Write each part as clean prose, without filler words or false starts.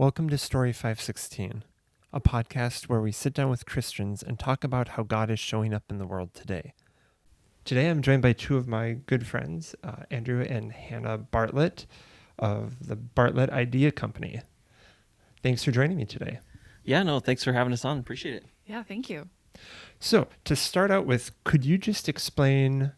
Welcome to Story 516, a podcast where we sit down with Christians and talk about how God is showing up in the world today. Today I'm joined by two of my good friends, Andrew and Hannah Bartlett of the Bartlett Idea Company. Thanks for joining me today. Yeah, no, thanks for having us on. Appreciate it. Yeah, thank you. So to start out with, could you just explain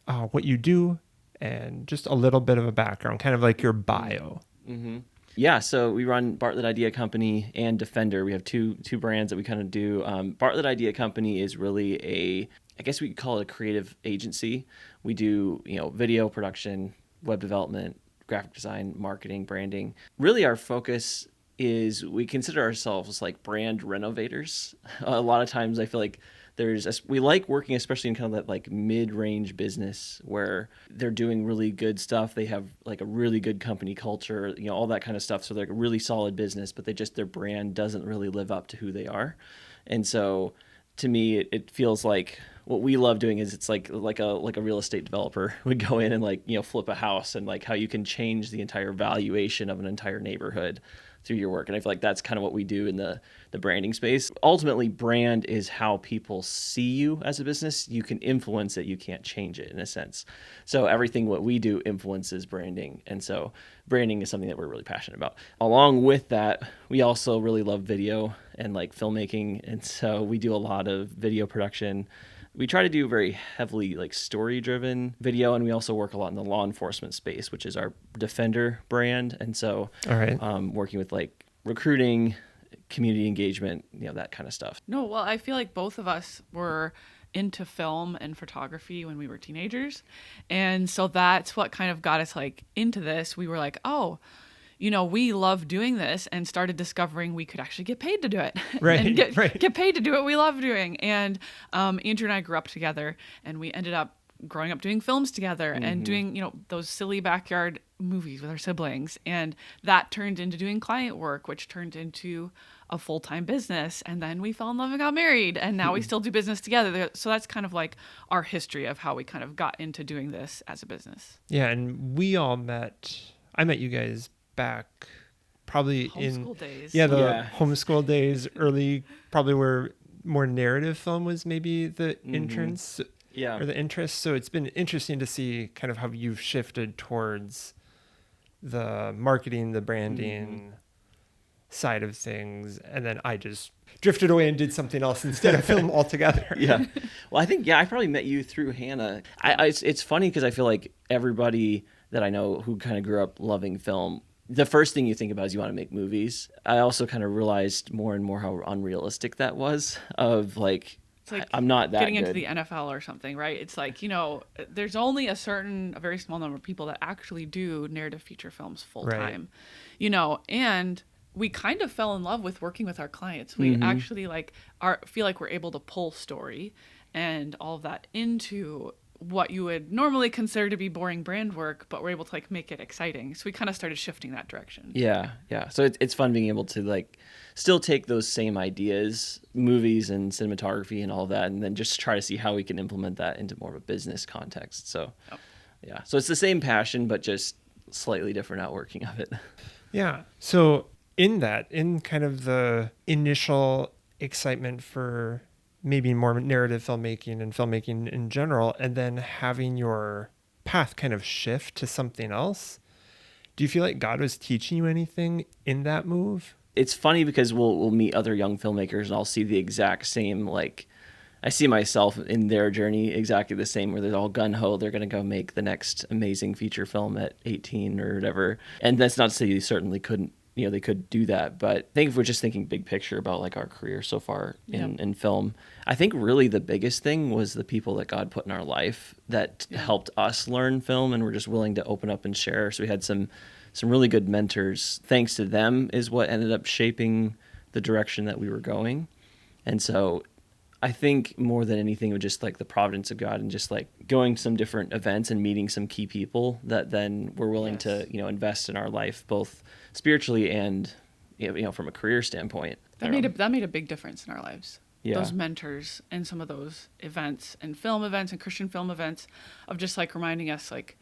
what you do and just a little bit of a background, kind of like your bio? Mm-hmm. Yeah, so we run Bartlett Idea Company and Defender. We have two brands that we kind of do. Bartlett Idea Company is really I guess we could call it a creative agency. We do, video production, web development, graphic design, marketing, branding. Really our focus is we consider ourselves like brand renovators. A lot of times I feel like we like working especially in kind of that like mid-range business where they're doing really good stuff. They have like a really good company culture, all that kind of stuff. So they're a really solid business, but their brand doesn't really live up to who they are. And so to me, it feels like what we love doing is it's like a real estate developer would go in and flip a house, and like how you can change the entire valuation of an entire neighborhood through your work. And I feel like that's kind of what we do in the branding space. Ultimately, brand is how people see you as a business. You can influence it, you can't change it in a sense. So everything what we do influences branding. And so branding is something that we're really passionate about. Along with that, we also really love video and like filmmaking. And so we do a lot of video production. We try to do very heavily like story-driven video, and we also work a lot in the law enforcement space, which is our Defender brand. And so All right. Working with like recruiting, community engagement, that kind of stuff. No, well, I feel like both of us were into film and photography when we were teenagers. And so that's what kind of got us like into this. We were like, oh, we love doing this, and started discovering we could actually get paid to do it. Right, and right. get paid to do what we love doing. And Andrew and I grew up together, and we ended up growing up doing films together and doing, those silly backyard movies with our siblings. And that turned into doing client work, which turned into a full-time business. And then we fell in love and got married, and now we still do business together. So that's kind of like our history of how we kind of got into doing this as a business. Yeah, and I met you guys back probably Homeschool days. Homeschool days, early, probably where more narrative film was maybe the entrance or the interest. So it's been interesting to see kind of how you've shifted towards the marketing, the branding side of things. And then I just drifted away and did something else instead of film altogether. Yeah. Well, I think, I probably met you through Hannah. It's funny because I feel like everybody that I know who kind of grew up loving film, the first thing you think about is you want to make movies. I also kind of realized more and more how unrealistic that was of like, It's like I'm not that getting good. into the NFL or something, right? It's like, there's only a very small number of people that actually do narrative feature films full time, and we kind of fell in love with working with our clients. We actually feel like we're able to pull story and all of that into what you would normally consider to be boring brand work, but we're able to like make it exciting. So we kind of started shifting that direction. Yeah. So it's fun being able to like still take those same ideas, movies and cinematography and all that, and then just try to see how we can implement that into more of a business context. So yeah, so it's the same passion, but just slightly different outworking of it. Yeah. So in kind of the initial excitement for maybe more narrative filmmaking and filmmaking in general, and then having your path kind of shift to something else, do you feel like God was teaching you anything in that move? It's funny because we'll meet other young filmmakers and I'll see the exact same, like I see myself in their journey exactly the same, where they're all gung-ho, they're going to go make the next amazing feature film at 18 or whatever. And that's not to say you certainly couldn't, they could do that. But I think if we're just thinking big picture about like our career so far in film, I think really the biggest thing was the people that God put in our life that helped us learn film and were just willing to open up and share. So we had some really good mentors. Thanks to them is what ended up shaping the direction that we were going. And so I think more than anything, it was just like the providence of God and just like going to some different events and meeting some key people that then were willing to, invest in our life, both spiritually and, from a career standpoint. That made a big difference in our lives. Yeah. Those mentors and some of those events and film events and Christian film events of just like reminding us like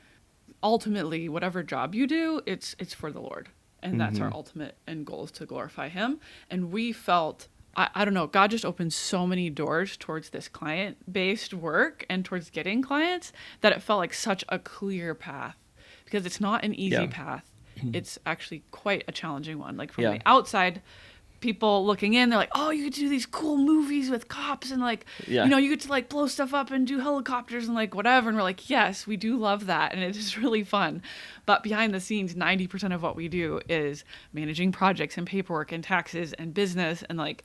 ultimately whatever job you do, it's for the Lord. And that's our ultimate end goal, is to glorify him. And we felt, I don't know, God just opened so many doors towards this client-based work and towards getting clients that it felt like such a clear path, because it's not an easy path. It's actually quite a challenging one. Like from the outside, people looking in, they're like, oh, you get to do these cool movies with cops and like, you know, you get to like blow stuff up and do helicopters and like whatever. And we're like, yes, we do love that. And it is really fun. But behind the scenes, 90% of what we do is managing projects and paperwork and taxes and business and like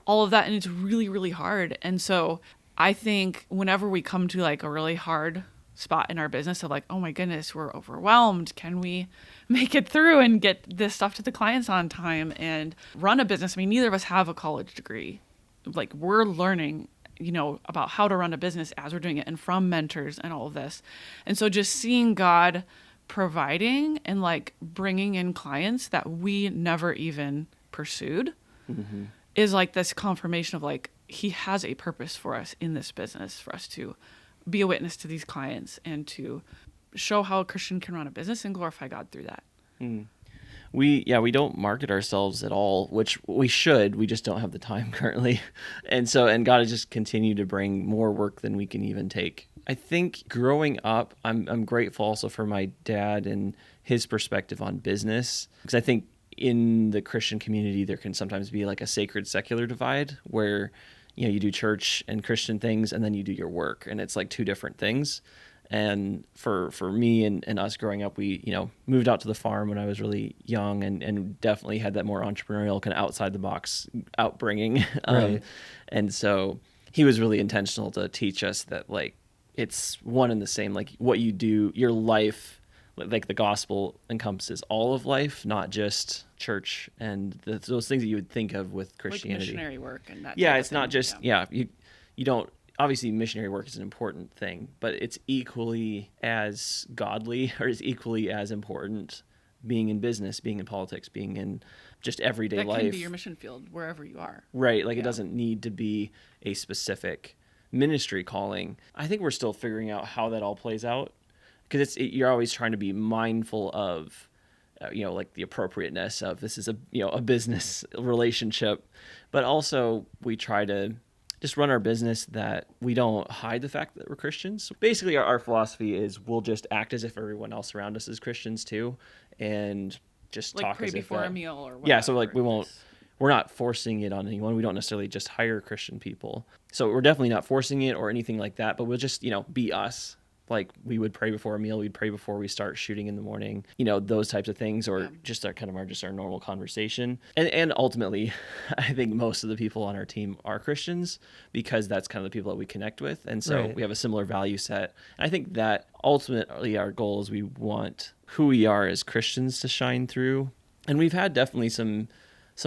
all of that. And it's really, really hard. And so I think whenever we come to like a really hard spot in our business of like, oh my goodness, we're overwhelmed, can we make it through and get this stuff to the clients on time and run a business? I mean, neither of us have a college degree. Like, we're learning, you know, about how to run a business as we're doing it and from mentors and all of this. And so just seeing God providing and like bringing in clients that we never even pursued is like this confirmation of like, he has a purpose for us in this business, for us to be a witness to these clients and to show how a Christian can run a business and glorify God through that. We don't market ourselves at all, which we should. We just don't have the time currently. And God has just continued to bring more work than we can even take. I think growing up, I'm grateful also for my dad and his perspective on business, because I think in the Christian community, there can sometimes be like a sacred secular divide where, you know, you do church and Christian things and then you do your work, and it's like two different things. And for me and us growing up, we, you know, moved out to the farm when I was really young and definitely had that more entrepreneurial kind of outside the box outbringing. Right. And so he was really intentional to teach us that like it's one and the same, like what you do, your life, like the gospel encompasses all of life, not just church and those things that you would think of with Christianity. Like missionary work and that. Yeah, it's not just, you don't, obviously missionary work is an important thing, but it's equally as godly or is equally as important being in business, being in politics, being in just everyday life. That can be your mission field wherever you are. Right, like it doesn't need to be a specific ministry calling. I think we're still figuring out how that all plays out, because you're always trying to be mindful of, you know, like the appropriateness of this is a business relationship, but also we try to just run our business that we don't hide the fact that we're Christians. Basically, our philosophy is we'll just act as if everyone else around us is Christians too, and just like talk pray as if before a meal or whatever. Yeah, so like we're not forcing it on anyone. We don't necessarily just hire Christian people. So we're definitely not forcing it or anything like that, but we'll just, you know, be us. Like we would pray before a meal, we'd pray before we start shooting in the morning, you know, those types of things, or just our normal conversation. And ultimately, I think most of the people on our team are Christians because that's kind of the people that we connect with. And so we have a similar value set. And I think that ultimately our goal is we want who we are as Christians to shine through. And we've had definitely some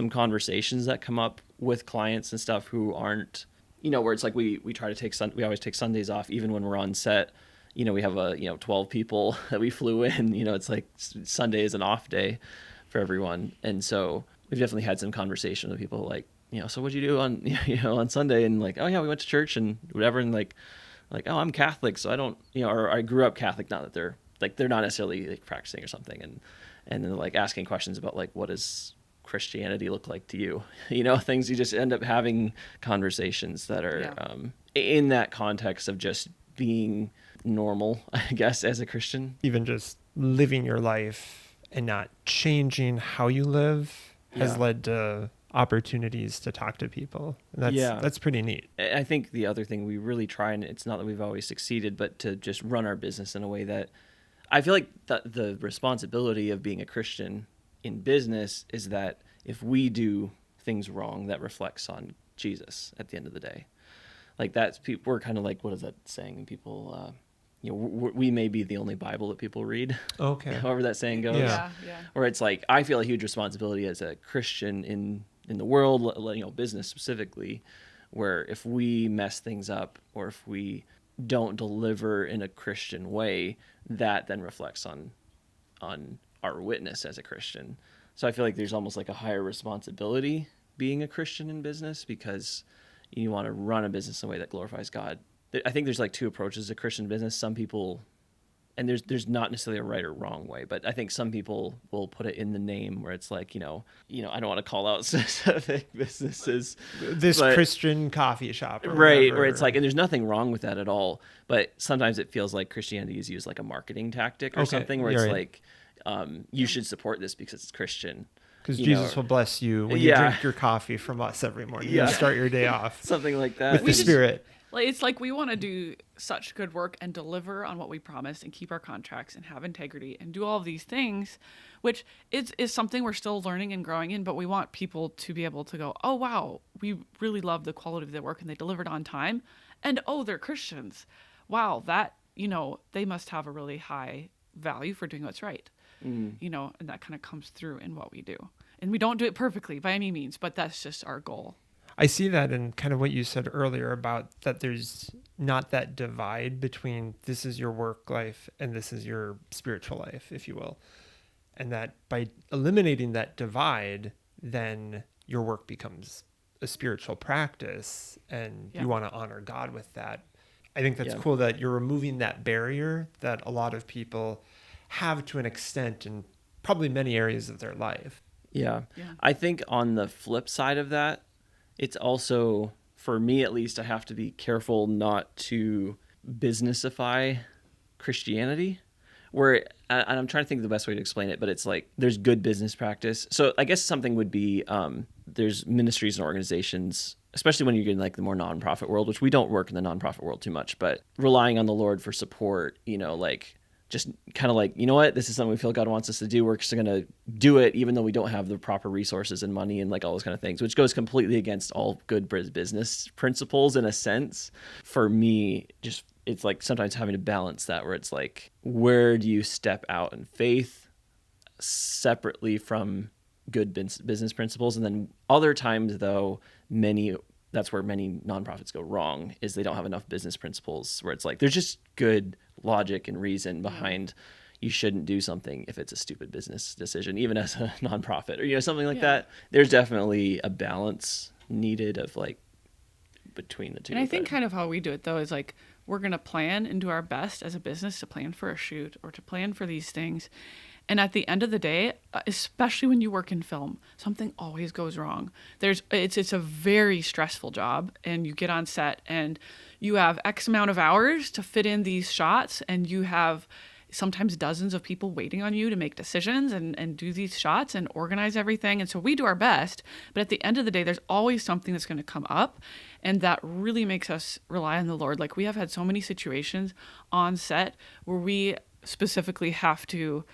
conversations that come up with clients and stuff who aren't, you know, where it's like we try to we always take Sundays off even when we're on set. You know, we have 12 people that we flew in, you know, it's like Sunday is an off day for everyone. And so we've definitely had some conversation with people like, you know, so what'd you do on, you know, on Sunday? And like, oh yeah, we went to church and whatever. And like, oh, I'm Catholic. So I don't, you know, or I grew up Catholic. Not that they're not necessarily like practicing or something. And then like asking questions about like, what does Christianity look like to you? You know, things you just end up having conversations that are in that context of just being normal, I guess, as a Christian. Even just living your life and not changing how you live has led to opportunities to talk to people. And that's pretty neat. I think the other thing we really try, and it's not that we've always succeeded, but to just run our business in a way that I feel like the responsibility of being a Christian in business is that if we do things wrong, that reflects on Jesus at the end of the day. Like that's people, we're kind of like, what is that saying? People, you know, we may be the only Bible that people read. Okay. However that saying goes. Yeah. Where it's like, I feel a huge responsibility as a Christian in the world, you know, business specifically, where if we mess things up or if we don't deliver in a Christian way, that then reflects on our witness as a Christian. So I feel like there's almost like a higher responsibility being a Christian in business, because you want to run a business in a way that glorifies God. I think there's like two approaches to Christian business. Some people and there's not necessarily a right or wrong way, but I think some people will put it in the name where it's like, I don't want to call out specific businesses. This Christian coffee shop. Right, where it's like, and there's nothing wrong with that at all, but sometimes it feels like Christianity is used like a marketing tactic or something where it's like, you should support this because it's Christian. Because Jesus will bless you when you drink your coffee from us every morning. You start your day off. Something like that. With the Spirit. It's like we want to do such good work and deliver on what we promised and keep our contracts and have integrity and do all of these things, which is something we're still learning and growing in, but we want people to be able to go, oh, wow, we really love the quality of their work and they delivered on time. And, oh, they're Christians. Wow, that, they must have a really high value for doing what's right. And that kind of comes through in what we do. And we don't do it perfectly by any means, but that's just our goal. I see that in kind of what you said earlier about that there's not that divide between this is your work life and this is your spiritual life, if you will. And that by eliminating that divide, then your work becomes a spiritual practice and you want to honor God with that. I think that's cool that you're removing that barrier that a lot of people have to an extent in probably many areas of their life. Yeah. I think on the flip side of that, it's also, for me at least, I have to be careful not to businessify Christianity, where, and I'm trying to think of the best way to explain it, but it's like there's good business practice. So I guess something would be there's ministries and organizations, especially when you get in like the more nonprofit world, which we don't work in the nonprofit world too much, but relying on the Lord for support, like just kind of like, this is something we feel God wants us to do. We're just going to do it, even though we don't have the proper resources and money and like all those kind of things, which goes completely against all good business principles in a sense. For me, just, it's like sometimes having to balance that where it's like, where do you step out in faith separately from good business principles? And then other times though, that's where many nonprofits go wrong, is they don't have enough business principles where it's like, there's just good logic and reason behind you shouldn't do something if it's a stupid business decision, even as a nonprofit or, something like that. There's definitely a balance needed of like between the two. And I think kind of how we do it though is like, we're going to plan and do our best as a business to plan for a shoot or to plan for these things. And at the end of the day, especially when you work in film, something always goes wrong. It's a very stressful job, and you get on set and you have X amount of hours to fit in these shots, and you have sometimes dozens of people waiting on you to make decisions and do these shots and organize everything. And so we do our best, but at the end of the day, there's always something that's going to come up, and that really makes us rely on the Lord. Like, we have had so many situations on set where we specifically have to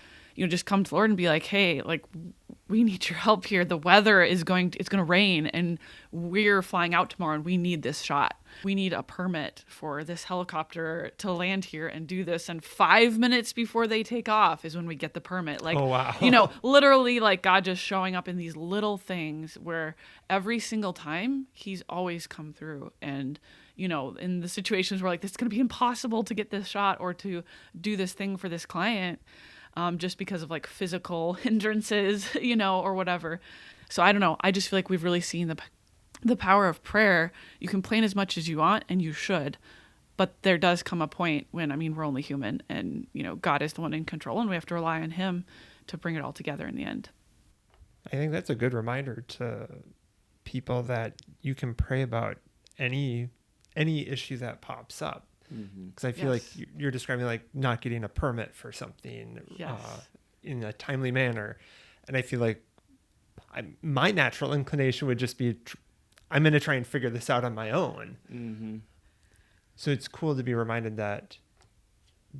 just come to the Lord and be like, hey, like, we need your help here. The weather it's going to rain and we're flying out tomorrow and we need this shot. We need a permit for this helicopter to land here and do this. And 5 minutes before they take off is when we get the permit. Like, oh, wow. Literally like God just showing up in these little things where every single time he's always come through. And, in the situations where like, this is going to be impossible to get this shot or to do this thing for this client, just because of like physical hindrances, or whatever. So I don't know. I just feel like we've really seen the power of prayer. You can plan as much as you want, and you should, but there does come a point when, we're only human, and, God is the one in control, and we have to rely on him to bring it all together in the end. I think that's a good reminder to people that you can pray about any issue that pops up. Because I feel like you're describing like not getting a permit for something in a timely manner. And I feel like my natural inclination would just be, I'm going to try and figure this out on my own. Mm-hmm. So it's cool to be reminded that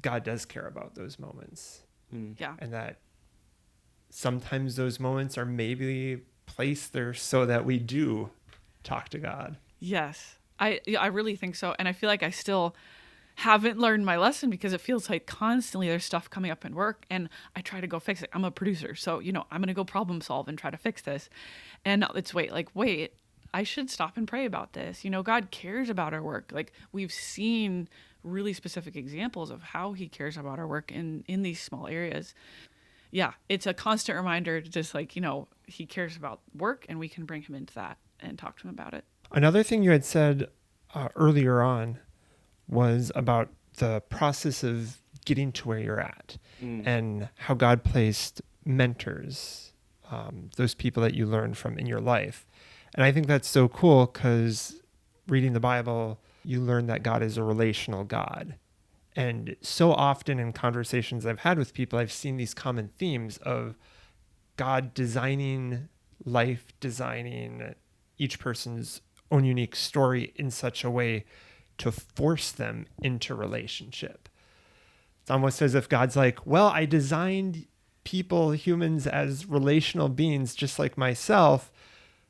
God does care about those moments. Yeah. And that sometimes those moments are maybe placed there so that we do talk to God. Yes. I really think so. And I feel like I still haven't learned my lesson because it feels like constantly there's stuff coming up in work and I try to go fix it. I'm a producer. So, I'm going to go problem solve and try to fix this. And it's wait, I should stop and pray about this. God cares about our work. Like, we've seen really specific examples of how he cares about our work in these small areas. Yeah. It's a constant reminder to just like, he cares about work and we can bring him into that and talk to him about it. Another thing you had said earlier on was about the process of getting to where you're at, and how God placed mentors, those people that you learn from in your life. And I think that's so cool because reading the Bible, you learn that God is a relational God. And so often in conversations I've had with people, I've seen these common themes of God designing life, designing each person's own unique story in such a way to force them into relationship. It's almost as if God's like, well, I designed people, humans, as relational beings just like myself,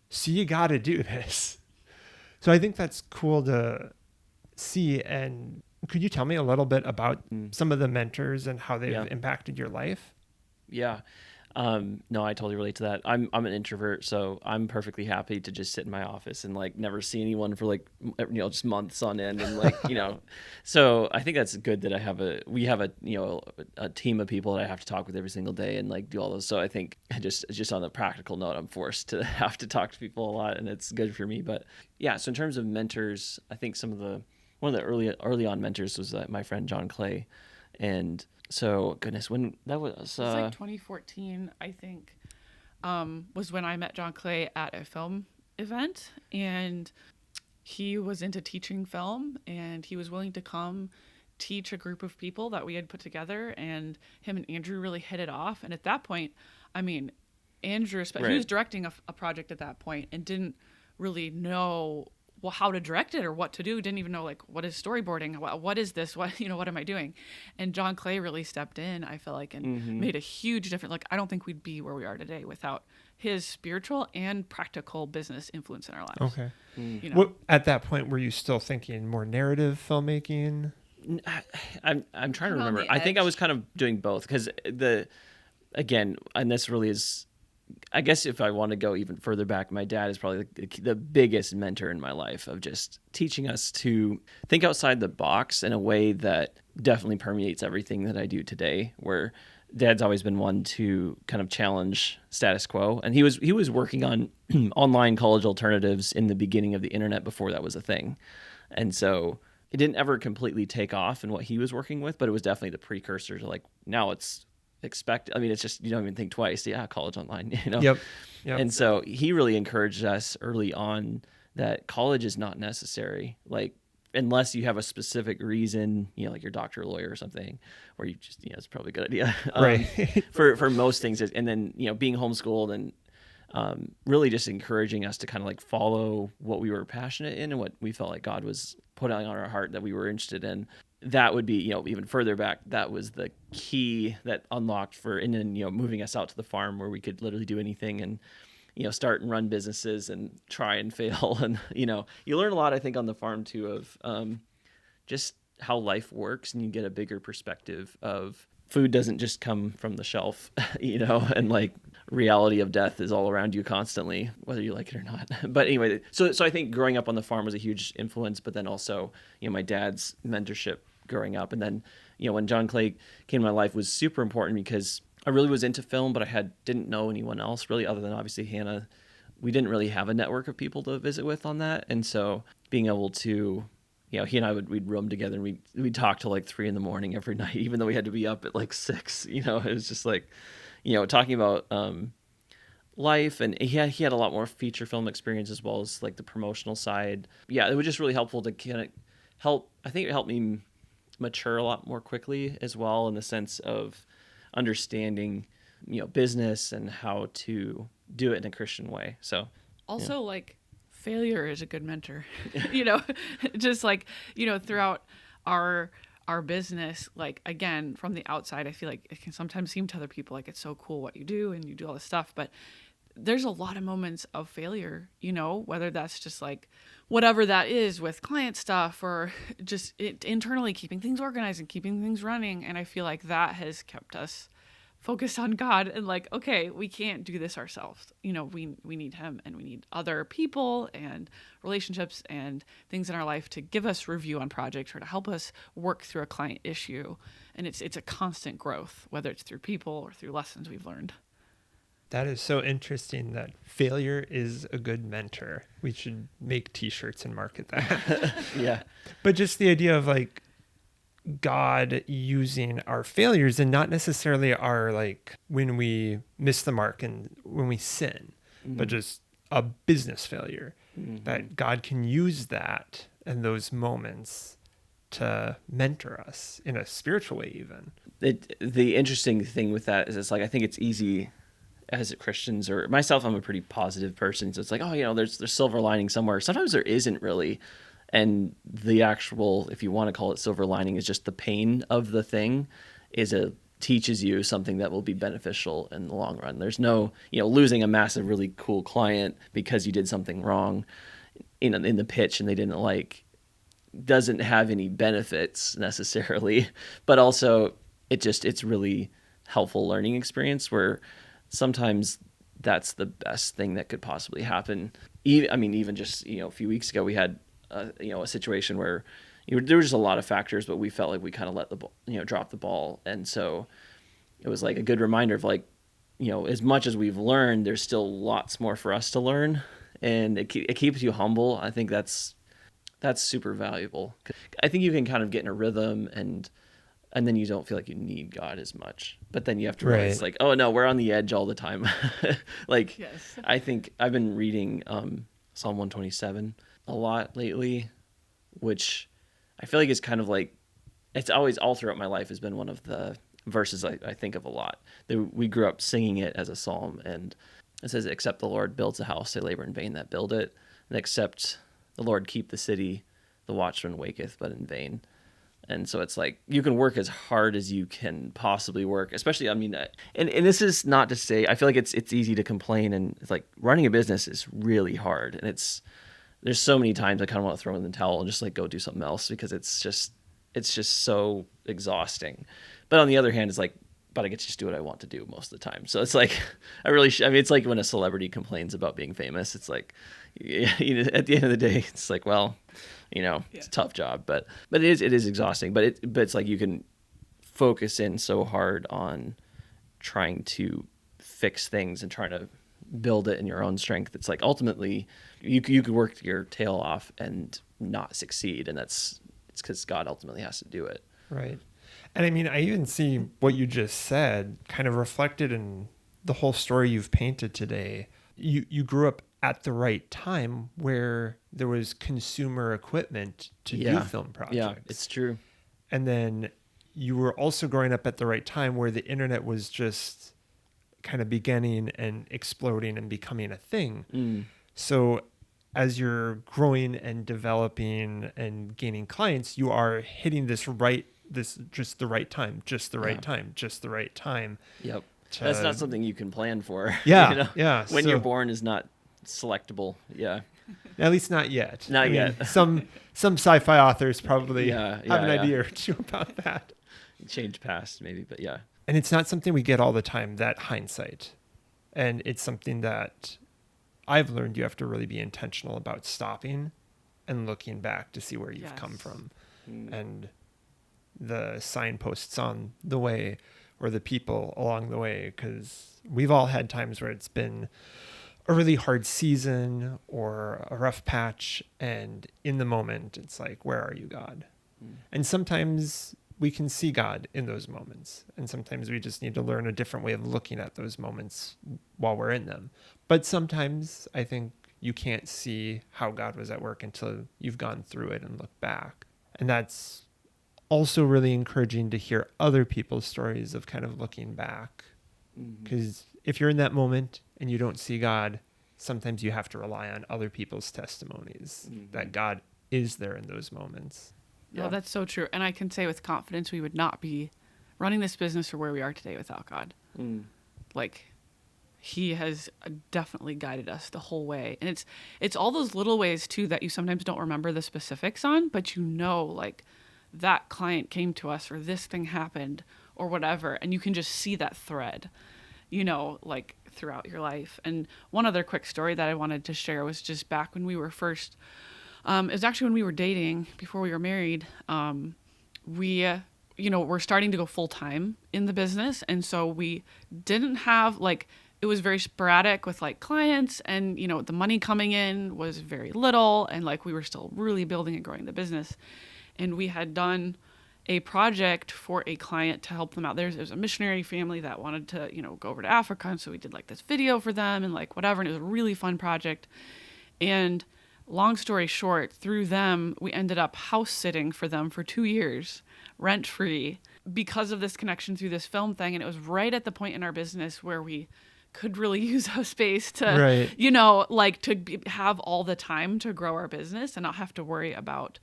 so you got to do this. So I think that's cool to see. And could you tell me a little bit about some of the mentors and how they've impacted your life? Yeah. No, I totally relate to that. I'm an introvert, so I'm perfectly happy to just sit in my office and like never see anyone for like, just months on end. And like, so I think that's good that we have a team of people that I have to talk with every single day and like do all those. So I think just on the practical note, I'm forced to have to talk to people a lot, and it's good for me. But yeah, so in terms of mentors, I think one of the early on mentors was my friend John Clay. And so, goodness, when that was... It was like 2014, I think, was when I met John Clay at a film event. And he was into teaching film, and he was willing to come teach a group of people that we had put together. And him and Andrew really hit it off. And at that point, I mean, Andrew, he was directing a project at that point and didn't really know how to direct it or what to do. Didn't even know like what is storyboarding, what is this, what am I doing? And John Clay really stepped in, I feel like, and made a huge difference. Like, I don't think we'd be where we are today without his spiritual and practical business influence in our lives. Okay. What, at that point, were you still thinking more narrative filmmaking? I'm trying to remember. I think I was kind of doing both because again, and this really is, I guess if I want to go even further back, my dad is probably the biggest mentor in my life of just teaching us to think outside the box in a way that definitely permeates everything that I do today, where Dad's always been one to kind of challenge status quo. And he was working on online college alternatives in the beginning of the internet before that was a thing. And so it didn't ever completely take off in what he was working with, but it was definitely the precursor to like, now it's expect. I mean, it's just, you don't even think twice. Yeah, college online, Yep. And so he really encouraged us early on that college is not necessary. Like, unless you have a specific reason, like your doctor, lawyer, or something, or you just, it's probably a good idea. Right. for most things. And then, being homeschooled and really just encouraging us to kind of like follow what we were passionate in and what we felt like God was putting on our heart that we were interested in. That would be, even further back, that was the key that unlocked and then, moving us out to the farm where we could literally do anything and, start and run businesses and try and fail. And, you learn a lot, I think, on the farm too, of just how life works, and you get a bigger perspective of food doesn't just come from the shelf, and like reality of death is all around you constantly, whether you like it or not. But anyway, so I think growing up on the farm was a huge influence, but then also, my dad's mentorship growing up. And then, when John Clay came to my life was super important because I really was into film, but didn't know anyone else really other than obviously Hannah. We didn't really have a network of people to visit with on that. And so being able to, he and I we'd room together and we'd talk till like 3 a.m. every night, even though we had to be up at like 6, it was just like, talking about life. And he had a lot more feature film experience as well as like the promotional side. Yeah, it was just really helpful to kind of help. I think it helped me mature a lot more quickly as well, in the sense of understanding, business and how to do it in a Christian way. So also like failure is a good mentor, just like, throughout our business, like, again, from the outside, I feel like it can sometimes seem to other people like it's so cool what you do and you do all this stuff, but there's a lot of moments of failure, whether that's just like whatever that is with client stuff or just internally keeping things organized and keeping things running. And I feel like that has kept us focused on God and like, okay, we can't do this ourselves. We need him, and we need other people and relationships and things in our life to give us review on projects or to help us work through a client issue. And it's a constant growth, whether it's through people or through lessons we've learned. That is so interesting that failure is a good mentor. We should make t-shirts and market that. Yeah. But just the idea of like God using our failures, and not necessarily our, like, when we miss the mark and when we sin, but just a business failure, that God can use that and those moments to mentor us in a spiritual way even. The interesting thing with that is it's like, I think it's easy as Christians, or myself, I'm a pretty positive person. So it's like, oh, there's silver lining somewhere. Sometimes there isn't really. And the actual, if you want to call it silver lining, is just the pain of the thing teaches you something that will be beneficial in the long run. There's no, losing a massive, really cool client because you did something wrong in the pitch and they didn't like, doesn't have any benefits necessarily, but also it's really helpful learning experience where sometimes that's the best thing that could possibly happen. Even just, a few weeks ago we had a situation where there were just a lot of factors, but we felt like we kind of let the ball, drop the ball. And so it was like a good reminder of like, as much as we've learned, there's still lots more for us to learn, and it keeps you humble. I think that's super valuable. I think you can kind of get in a rhythm and then you don't feel like you need God as much, but then you have to realize like, oh no, we're on the edge all the time. Like, yes. I think I've been reading Psalm 127 a lot lately, which I feel like is kind of like, it's always all throughout my life has been one of the verses I think of a lot. We grew up singing it as a psalm, and it says, except the Lord builds a house, they labor in vain that build it, and except the Lord keep the city, the watchman waketh but in vain. And so it's like, you can work as hard as you can possibly work, especially, and this is not to say, I feel like it's easy to complain, and it's like running a business is really hard, and there's so many times I kind of want to throw in the towel and just like go do something else because it's just so exhausting. But on the other hand, it's like, but I get to just do what I want to do most of the time. So it's like, it's like when a celebrity complains about being famous, it's like, at the end of the day, it's like, well, it's a tough job, but it is exhausting, but it's like you can focus in so hard on trying to fix things and trying to build it in your own strength. It's like, ultimately you could work your tail off and not succeed. And it's because God ultimately has to do it. Right. And I even see what you just said kind of reflected in the whole story you've painted today. You grew up at the right time where there was consumer equipment to do film projects. Yeah, it's true. And then you were also growing up at the right time where the internet was just kind of beginning and exploding and becoming a thing. So as you're growing and developing and gaining clients, you are hitting just the right time. Yep. That's not something you can plan for. Yeah. Yeah. When you're born is not selectable. Yeah. At least not yet. Not yet. Some sci-fi authors probably have an idea or two about that. Change past maybe, but yeah. And it's not something we get all the time, that hindsight. And it's something that I've learned you have to really be intentional about stopping and looking back to see where you've come from. And the signposts on the way or the people along the way, because we've all had times where it's been a really hard season or a rough patch, and in the moment it's like, where are you, God? And sometimes we can see God in those moments, and sometimes we just need to learn a different way of looking at those moments while we're in them. But sometimes I think you can't see how God was at work until you've gone through it and looked back. And that's also really encouraging to hear other people's stories of kind of looking back. Because if you're in that moment and you don't see God, sometimes you have to rely on other people's testimonies that God is there in those moments. Yeah, that's so true. And I can say with confidence, we would not be running this business or where we are today without God. Like, he has definitely guided us the whole way. And it's all those little ways too that you sometimes don't remember the specifics on, but like that client came to us or this thing happened or whatever. And you can just see that thread, like throughout your life. And one other quick story that I wanted to share was just back when we were first, it was actually when we were dating before we were married. We're starting to go full time in the business. And so we didn't have it was very sporadic with clients, and, the money coming in was very little. And we were still really building and growing the business. And we had done a project for a client to help them out. There's a missionary family that wanted to, go over to Africa. And so we did like this video for them and like whatever. And it was a really fun project. And long story short, through them, we ended up house sitting for them for 2 years, rent free, because of this connection through this film thing. And it was right at the point in our business where we could really use a space to, have all the time to grow our business and not have to worry about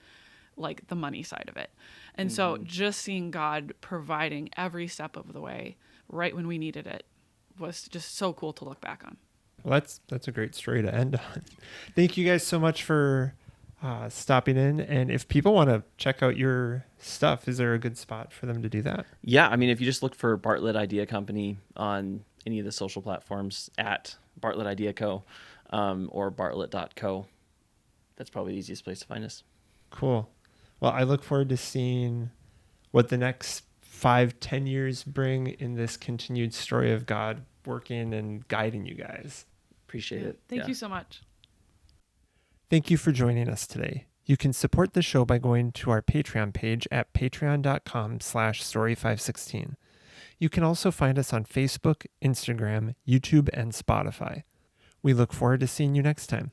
like the money side of it. And so just seeing God providing every step of the way right when we needed it was just so cool to look back on. Well, that's a great story to end on. Thank you guys so much for stopping in. And if people want to check out your stuff, is there a good spot for them to do that? Yeah. I mean, if you just look for Bartlett Idea Company on any of the social platforms at Bartlett Idea Co. Or bartlett.co, that's probably the easiest place to find us. Cool. Well, I look forward to seeing what the next 5-10 years bring in this continued story of God working and guiding you guys. Appreciate it. Thank you so much. Thank you for joining us today. You can support the show by going to our Patreon page at patreon.com/story516. You can also find us on Facebook, Instagram, YouTube, and Spotify. We look forward to seeing you next time.